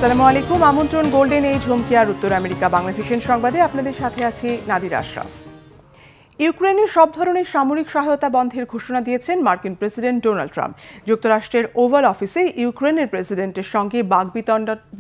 আসসালামু আলাইকুম। আমন্ত্রণ গোল্ডেন এজ হুমকিয়ার উত্তর আমেরিকা বাংলা ভিশন সংবাদে। আপনাদের সাথে আছি নাদিরা আশরাফ। ইউক্রেনের সব ধরনের সামরিক সহায়তা বন্ধের ঘোষণা দিয়েছেন মার্কিন প্রেসিডেন্ট ডোনাল্ড ট্রাম্প। যুক্তরাষ্ট্রের ওভাল অফিসে ইউক্রেনের প্রেসিডেন্টের সঙ্গে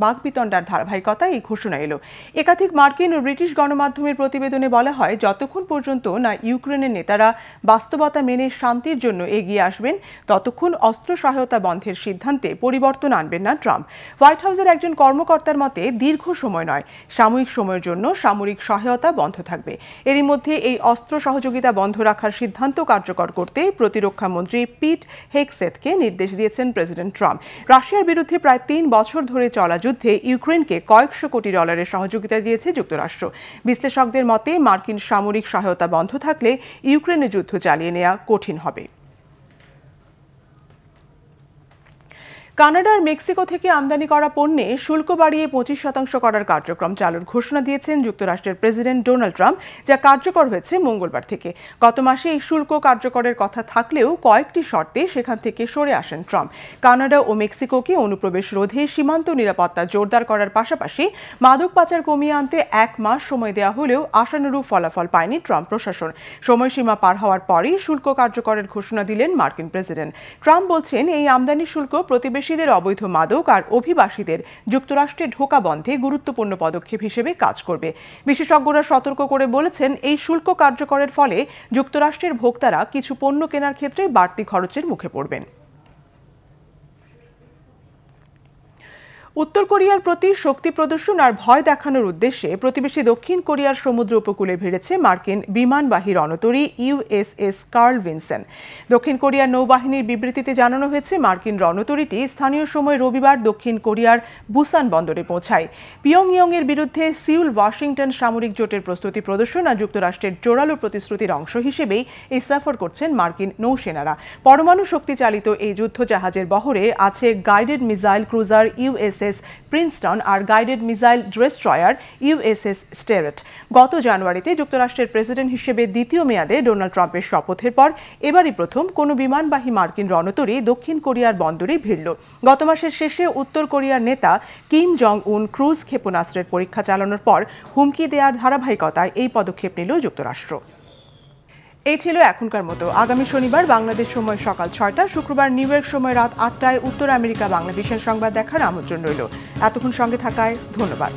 বাগবিতণ্ডার ধারাবাহিকতায় এই ঘোষণা এলো। একাধিক মার্কিন ও ব্রিটিশ গণমাধ্যমের প্রতিবেদনে বলা হয়, যতক্ষণ পর্যন্ত না ইউক্রেনের নেতারা বাস্তবতা মেনে শান্তির জন্য এগিয়ে আসবেন, ততক্ষণ অস্ত্র সহায়তা বন্ধের সিদ্ধান্তে পরিবর্তন আনবেন না ট্রাম্প। হোয়াইট হাউসের একজন কর্মকর্তার মতে, দীর্ঘ সময় নয়, সাময়িক সময়ের জন্য সামরিক সহায়তা বন্ধ থাকবে। এরই মধ্যে এই অস্ত্র সহযোগিতা বন্ধ রাখার সিদ্ধান্ত কার্যকর করতে প্রতিরক্ষা মন্ত্রী পিট হেগসেথকে নির্দেশ দিয়েছেন প্রেসিডেন্ট ট্রাম্প। রাশিয়ার বিরুদ্ধে প্রায় ৩ বছর ধরে চলা যুদ্ধে ইউক্রেনকে কয়েকশো কোটি ডলারের সহযোগিতা দিয়েছে যুক্তরাষ্ট্র। বিশ্লেষকদের মতে, মার্কিন সামরিক সহায়তা বন্ধ থাকলে ইউক্রেনে যুদ্ধ চালিয়ে নেওয়া কঠিন হবে। কানাডার মেক্সিকো থেকে আমদানি করা পণ্যে শুল্ক বাড়িয়ে 25% করার কার্যক্রম চালুর ঘোষণা দিয়েছেন যুক্তরাষ্ট্রের প্রেসিডেন্ট ডোনাল্ড ট্রাম্প, যা কার্যকর হয়েছে মঙ্গলবার থেকে। গত মাসে এই শুল্ক কার্যকরের কথা থাকলেও কয়েকটি শর্তে সেখান থেকে সরে আসেন ট্রাম্প। কানাডা ও মেক্সিকোকে অনুপ্রবেশ রোধে সীমান্ত নিরাপত্তা জোরদার করার পাশাপাশি মাদক পাচার কমিয়ে আনতে 1 মাস সময় দেওয়া হলেও আশানুরূপ ফলাফল পায়নি ট্রাম্প প্রশাসন। সময়সীমা পার হওয়ার পরই শুল্ক কার্যকরের ঘোষণা দিলেন মার্কিন প্রেসিডেন্ট। ট্রাম্প বলছেন, এই আমদানি শুল্ক প্রতিবেশীদের অবৈধ মাদক আর অভিবাসীদের যুক্তরাষ্ট্রে ঢোকা বন্ধে গুরুত্বপূর্ণ পদক্ষেপ হিসেবে কাজ করবে। বিশেষজ্ঞরা সতর্ক করে বলেছেন, এই শুল্ক কার্যকরের ফলে যুক্তরাষ্ট্রের ভোক্তারা কিছু পণ্য কেনার ক্ষেত্রে বাড়তি খরচের মুখে পড়বেন। উত্তর কোরিয়ার প্রতি শক্তি প্রদর্শন আর ভয় দেখানোর উদ্দেশ্যে প্রতিবেশী দক্ষিণ কোরিয়ার সমুদ্র উপকূলে ভিড়েছে মার্কিন বিমানবাহী রণতরী ইউএসএস কার্ল ভিনসেন। দক্ষিণ কোরিয়ার নৌবাহিনীর বিবৃতিতে জানানো হয়েছে, মার্কিন রণতরীটি স্থানীয় সময় রবিবার দক্ষিণ কোরিয়ার বুসান বন্দরে পৌঁছায়। পিয়ংইয়ং এর বিরুদ্ধে সিউল ওয়াশিংটন সামরিক জোটের প্রস্তুতি প্রদর্শন আর যুক্তরাষ্ট্রের জোরালো প্রতিশ্রুতির অংশ হিসেবেই এই সফর করছেন মার্কিন নৌসেনারা। পরমাণু শক্তি চালিত এই যুদ্ধ জাহাজের বহরে আছে guided missile cruiser USS Princeton আর guided missile destroyer USS Sterett. গত জানুয়ারিতে যুক্তরাষ্ট্রের প্রেসিডেন্ট হিসেবে দ্বিতীয় মেয়াদে ডোনাল্ড ট্রাম্পের শপথের পর এবারই প্রথম কোনো বিমানবাহী মার্কিন রণতরী দক্ষিণ কোরিয়ার বন্দরে ভিড়ল। গত মাসের শেষে উত্তর কোরিয়ার নেতা কিম জং উন ক্রুজ ক্ষেপণাস্ত্রের পরীক্ষা চালানোর পর হুমকি দেওয়ার ধারাবাহিকতায় এই পদক্ষেপ নিল যুক্তরাষ্ট্র। এই ছিল এখনকার মতো। আগামী শনিবার বাংলাদেশ সময় সকাল 6টা, শুক্রবার নিউ ইয়র্ক সময় রাত 8টায় উত্তর আমেরিকা বাংলা ভিশন সংবাদ দেখার আমন্ত্রণ রইল। এতক্ষণ সঙ্গে থাকায় ধন্যবাদ।